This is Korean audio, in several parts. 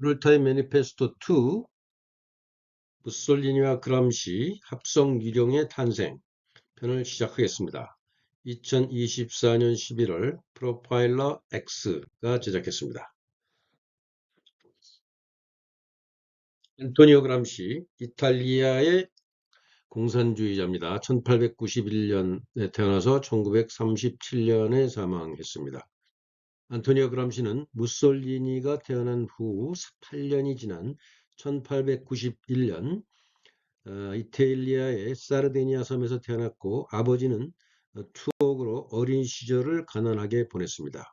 룰타의 매니페스토 2 무솔리니와 그람시 합성 유령의 탄생 편을 시작하겠습니다. 2024년 11월 프로파일러 X가 제작했습니다. 안토니오 그람시, 이탈리아의 공산주의자입니다. 1891년에 태어나서 1937년에 사망했습니다. 안토니오 그람시는 무솔리니가 태어난 후 8년이 지난 1891년 이탈리아의 사르디니아 섬에서 태어났고 아버지는 투옥으로 어린 시절을 가난하게 보냈습니다.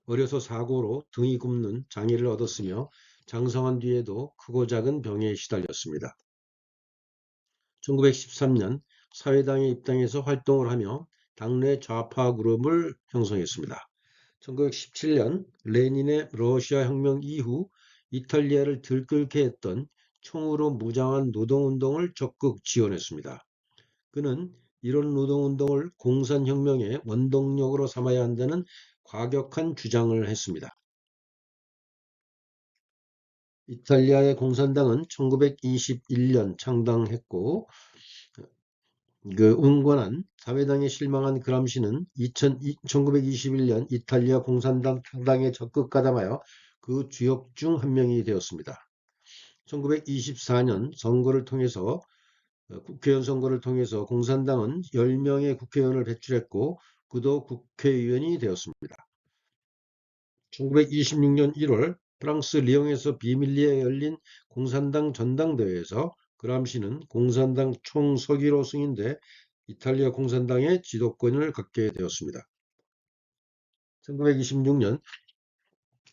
어려서 사고로 등이 굽는 장애를 얻었으며 장성한 뒤에도 크고 작은 병에 시달렸습니다. 1913년 사회당에 입당해서 활동을 하며 당내 좌파 그룹을 형성했습니다. 1917년 레닌의 러시아 혁명 이후 이탈리아를 들끓게 했던 총으로 무장한 노동운동을 적극 지원했습니다. 그는 이런 노동운동을 공산혁명의 원동력으로 삼아야 한다는 과격한 주장을 했습니다. 이탈리아의 공산당은 1921년 창당했고 응권한 사회당에 실망한 그람시는 1921년 이탈리아 공산당 창당에 적극 가담하여 그 주역 중 한 명이 되었습니다. 1924년 선거를 통해서 국회의원 선거를 통해서 공산당은 10명의 국회의원을 배출했고 그도 국회의원이 되었습니다. 1926년 1월 프랑스 리옹에서 비밀리에 열린 공산당 전당대회에서 그람시는 공산당 총서기로 승인돼 이탈리아 공산당의 지도권을 갖게 되었습니다. 1926년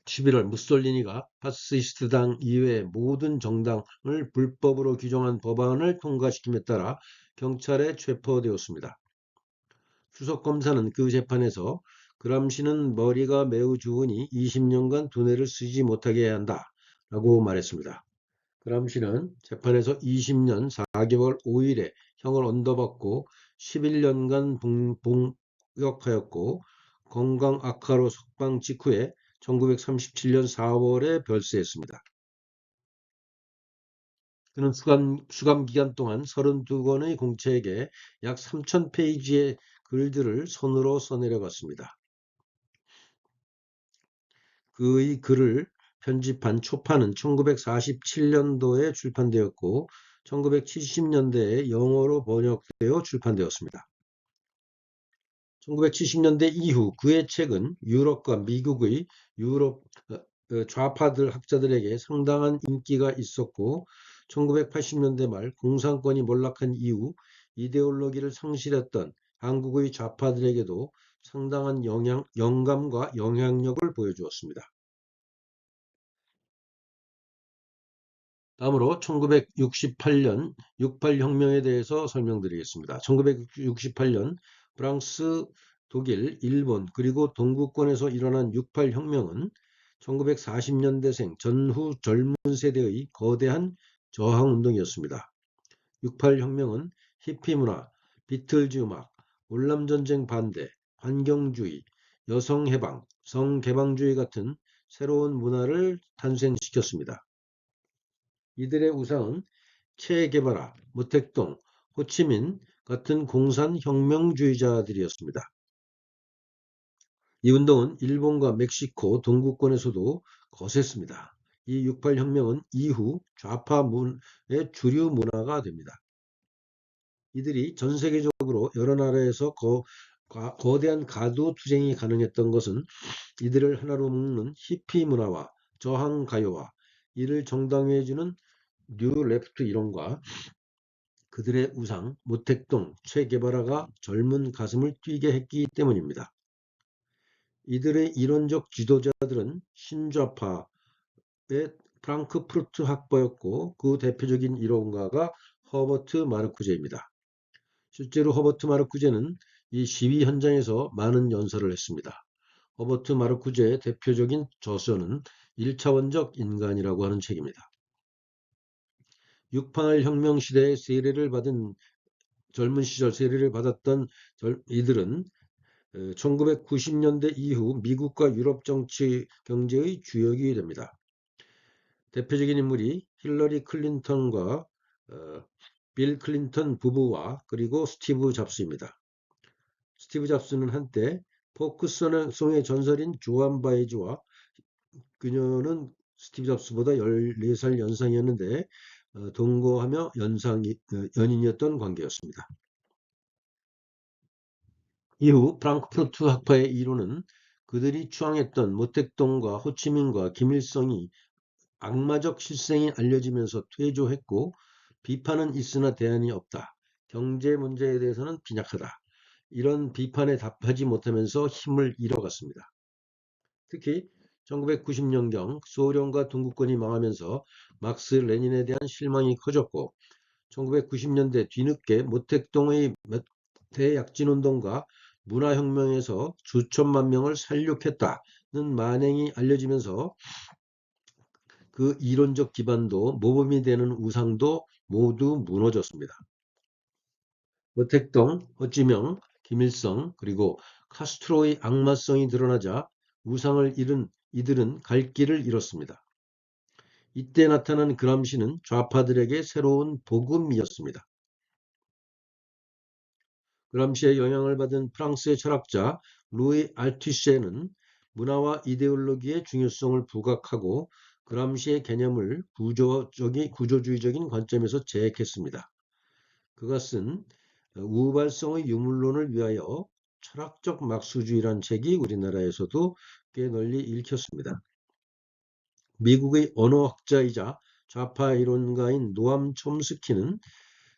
11월 무솔리니가 파시스트당 이외의 모든 정당을 불법으로 규정한 법안을 통과시킴에 따라 경찰에 체포되었습니다. 수석검사는 그 재판에서 그람시는 머리가 매우 좋으니 20년간 두뇌를 쓰지 못하게 해야 한다 라고 말했습니다. 그람시는 재판에서 20년 4개월 5일의 형을 언도받고 11년간 복역하였고 건강 악화로 석방 직후에 1937년 4월에 별세했습니다. 그는 수감 기간 동안 32권의 공책에 약 3,000페이지의 글들을 손으로 써내려갔습니다. 그의 글을 편집한 초판은 1947년도에 출판되었고 1970년대에 영어로 번역되어 출판되었습니다. 1970년대 이후 그의 책은 유럽과 미국의 유럽 좌파들 학자들에게 상당한 인기가 있었고 1980년대 말 공산권이 몰락한 이후 이데올로기를 상실했던 한국의 좌파들에게도 상당한 영감과 영향력을 보여주었습니다. 다음으로 1968년 68혁명에 대해서 설명드리겠습니다. 1968년 프랑스, 독일, 일본 그리고 동구권에서 일어난 68혁명은 1940년대생 전후 젊은 세대의 거대한 저항운동이었습니다. 68혁명은 히피 문화, 비틀즈 음악, 월남전쟁 반대, 환경주의, 여성해방, 성개방주의 같은 새로운 문화를 탄생시켰습니다. 이들의 우상은 체게바라, 모택동, 호치민 같은 공산혁명주의자들이었습니다. 이 운동은 일본과 멕시코 동구권에서도 거셌습니다. 이 68혁명은 이후 좌파의 주류 문화가 됩니다. 이들이 전 세계적으로 여러 나라에서 거대한 가두투쟁이 가능했던 것은 이들을 하나로 묶는 히피 문화와 저항 가요와 이를 정당화해주는 뉴 레프트 이론과 그들의 우상 모택동, 체게바라가 젊은 가슴을 뛰게 했기 때문입니다. 이들의 이론적 지도자들은 신좌파의 프랑크푸르트 학파였고 그 대표적인 이론가가 허버트 마르쿠제입니다. 실제로 허버트 마르쿠제는 이 시위 현장에서 많은 연설을 했습니다. 허버트 마르쿠제의 대표적인 저서는 1차원적 인간이라고 하는 책입니다. 68 혁명 시대의 세례를 받은 젊은 시절 세례를 받았던 이들은 1990년대 이후 미국과 유럽 정치 경제의 주역이 됩니다. 대표적인 인물이 힐러리 클린턴과 빌 클린턴 부부와 그리고 스티브 잡스입니다. 스티브 잡스는 한때 포크송의 전설인 조안 바이즈와 그녀는 스티브 잡스보다 14살 연상이었는데 동거하며 연인이었던 관계였습니다. 이후 프랑크푸르트 학파의 이론은 그들이 추앙했던 모택동과 호치민과 김일성이 악마적 실생이 알려지면서 퇴조했고 비판은 있으나 대안이 없다. 경제 문제에 대해서는 빈약하다. 이런 비판에 답하지 못하면서 힘을 잃어갔습니다. 특히 1990년경 소련과 동구권이 망하면서 막스 레닌에 대한 실망이 커졌고 1990년대 뒤늦게 모택동의 대약진운동과 문화혁명에서 수천만 명을 살육했다는 만행이 알려지면서 그 이론적 기반도 모범이 되는 우상도 모두 무너졌습니다. 모택동, 호찌명, 김일성 그리고 카스트로의 악마성이 드러나자 우상을 잃은 이들은 갈 길을 잃었습니다. 이때 나타난 그람시는 좌파들에게 새로운 복음이었습니다. 그람시의 영향을 받은 프랑스의 철학자 루이 알투세는 문화와 이데올로기의 중요성을 부각하고 그람시의 개념을 구조주의적인 관점에서 재해했습니다. 그가 쓴 우발성의 유물론을 위하여 철학적 막수주의란 책이 우리나라에서도 꽤 널리 읽혔습니다. 미국의 언어학자이자 좌파 이론가인 노암 촘스키는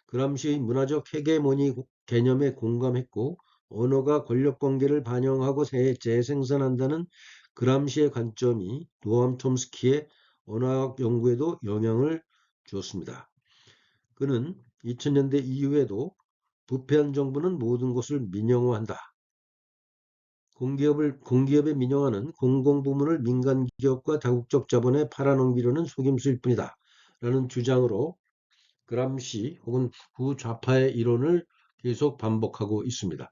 그람시의 문화적 헤게모니 개념에 공감했고 언어가 권력관계를 반영하고 재생산한다는 그람시의 관점이 노암 촘스키의 언어학 연구에도 영향을 주었습니다. 그는 2000년대 이후에도 부패한 정부는 모든 것을 민영화한다. 공기업의 민영화는 공공부문을 민간기업과 다국적 자본에 팔아넘기려는 속임수일 뿐이다. 라는 주장으로 그람시 혹은 후좌파의 이론을 계속 반복하고 있습니다.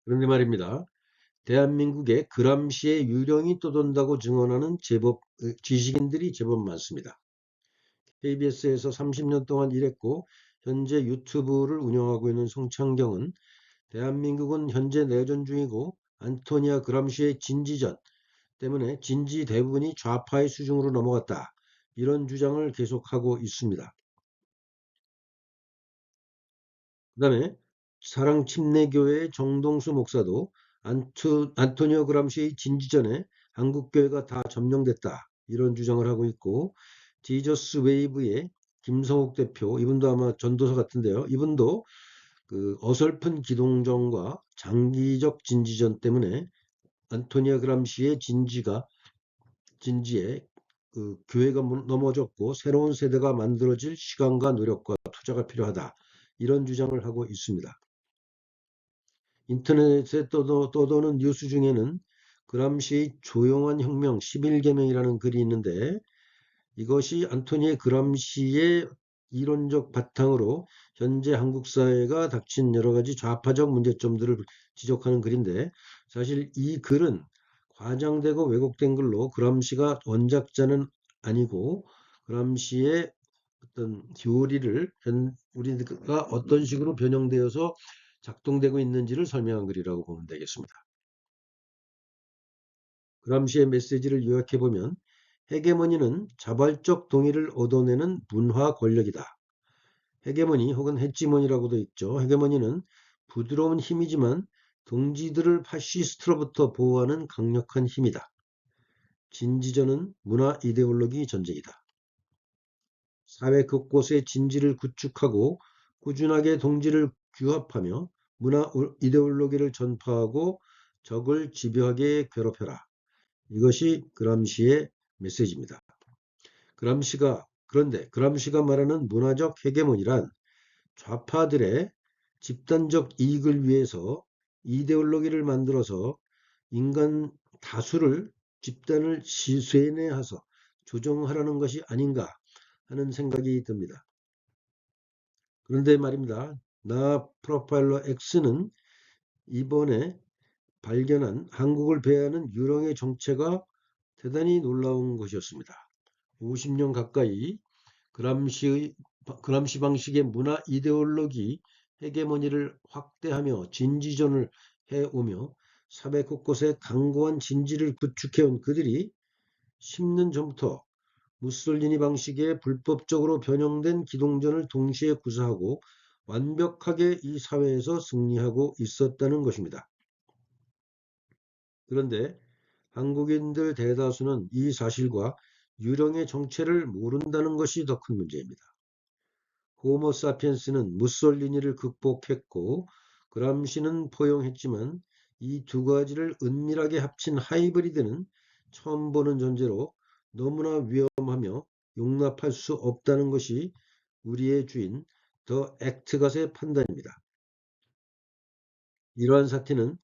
그런데 말입니다. 대한민국에 그람시의 유령이 떠돈다고 증언하는 지식인들이 제법 많습니다. KBS에서 30년 동안 일했고 현재 유튜브를 운영하고 있는 송창경은 대한민국은 현재 내전 중이고 안토니아 그람시의 진지전 때문에 진지 대부분이 좌파의 수중으로 넘어갔다. 이런 주장을 계속하고 있습니다. 그 다음에 사랑침례교회의 정동수 목사도 안토니오 그람시의 진지전에 한국교회가 다 점령됐다. 이런 주장을 하고 있고 지저스 웨이브의 김성욱 대표, 이분도 아마 전도사 같은데요. 이분도 그 어설픈 기동전과 장기적 진지전 때문에 안토니오 그람시의 진지에 그 교회가 넘어졌고 새로운 세대가 만들어질 시간과 노력과 투자가 필요하다. 이런 주장을 하고 있습니다. 인터넷에 떠도는 뉴스 중에는 그람시의 조용한 혁명 11계명이라는 글이 있는데 이것이 안토니 그람시의 이론적 바탕으로 현재 한국 사회가 닥친 여러 가지 좌파적 문제점들을 지적하는 글인데 사실 이 글은 과장되고 왜곡된 글로 그람시가 원작자는 아니고 그람시의 어떤 교리를 우리가 어떤 식으로 변형되어서 작동되고 있는지를 설명한 글이라고 보면 되겠습니다. 그람시의 메시지를 요약해보면 헤게모니는 자발적 동의를 얻어내는 문화 권력이다. 헤게모니 혹은 헤지모니라고도 있죠. 헤게모니는 부드러운 힘이지만 동지들을 파시스트로부터 보호하는 강력한 힘이다. 진지전은 문화 이데올로기 전쟁이다. 사회 곳곳에 진지를 구축하고 꾸준하게 동지를 규합하며 문화 이데올로기를 전파하고 적을 집요하게 괴롭혀라. 이것이 그람시의 메시지입니다. 그런데 그람시가 말하는 문화적 헤게모니란 좌파들의 집단적 이익을 위해서 이데올로기를 만들어서 인간 다수를 집단을 쇠뇌해서 조종하라는 것이 아닌가 하는 생각이 듭니다. 그런데 말입니다. 나 프로파일러 X는 이번에 발견한 한국을 배회하는 유령의 정체가 대단히 놀라운 것이었습니다. 50년 가까이 그람시 방식의 문화 이데올로기 헤게모니를 확대하며 진지전을 해오며 사회 곳곳에 강고한 진지를 구축해온 그들이 10년 전부터 무솔리니 방식의 불법적으로 변형된 기동전을 동시에 구사하고 완벽하게 이 사회에서 승리하고 있었다는 것입니다. 그런데 한국인들 대다수는 이 사실과 유령의 정체를 모른다는 것이 더 큰 문제입니다. 호모 사피엔스는 무솔리니를 극복했고 그람시는 포용했지만 이 두 가지를 은밀하게 합친 하이브리드는 처음 보는 존재로 너무나 위험하며 용납할 수 없다는 것이 우리의 주인 더 액트갓의 판단입니다. 이러한 사태는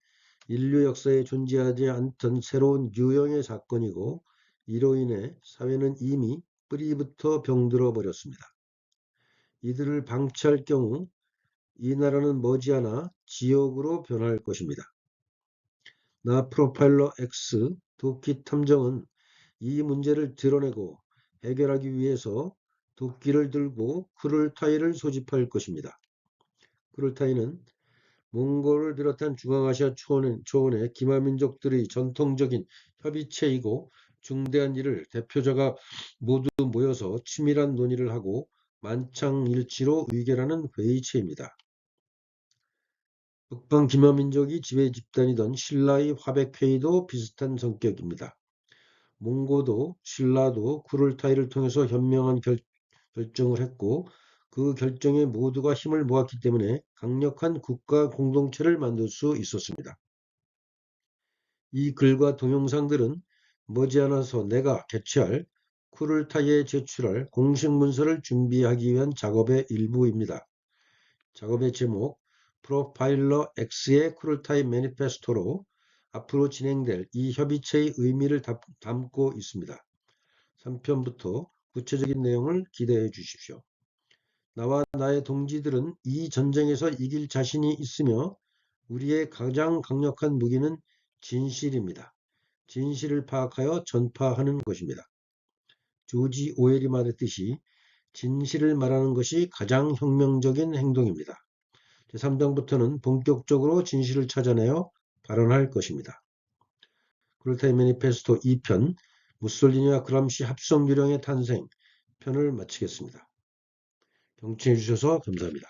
인류 역사에 존재하지 않던 새로운 유형의 사건이고 이로 인해 사회는 이미 뿌리부터 병들어 버렸습니다. 이들을 방치할 경우 이 나라는 머지않아 지옥으로 변할 것입니다. 나 프로파일러 X 도끼 탐정은 이 문제를 드러내고 해결하기 위해서 도끼를 들고 쿠를타이를 소집할 것입니다. 쿠를타이는 몽골을 비롯한 중앙아시아 초원의 기마민족들의 전통적인 협의체이고 중대한 일을 대표자가 모두 모여서 치밀한 논의를 하고 만창일치로 의결하는 회의체입니다. 북방 기마민족이 지배 집단이던 신라의 화백회의도 비슷한 성격입니다. 몽고도 신라도 쿠를타이를 통해서 현명한 결정을 했고 그 결정에 모두가 힘을 모았기 때문에 강력한 국가 공동체를 만들 수 있었습니다. 이 글과 동영상들은 머지않아서 내가 개최할 쿠를타이에 제출할 공식 문서를 준비하기 위한 작업의 일부입니다. 작업의 제목 프로파일러 X의 쿠를타이 매니페스토로 앞으로 진행될 이 협의체의 의미를 담고 있습니다. 3편부터 구체적인 내용을 기대해 주십시오. 나와 나의 동지들은 이 전쟁에서 이길 자신이 있으며 우리의 가장 강력한 무기는 진실입니다. 진실을 파악하여 전파하는 것입니다. 조지 오웰이 말했듯이 진실을 말하는 것이 가장 혁명적인 행동입니다. 제3장부터는 본격적으로 진실을 찾아내어 발언할 것입니다. 쿠를타이 매니페스토 2편 무솔리니와 그람시 합성 유령의 탄생 편을 마치겠습니다. 경청해 주셔서 감사합니다.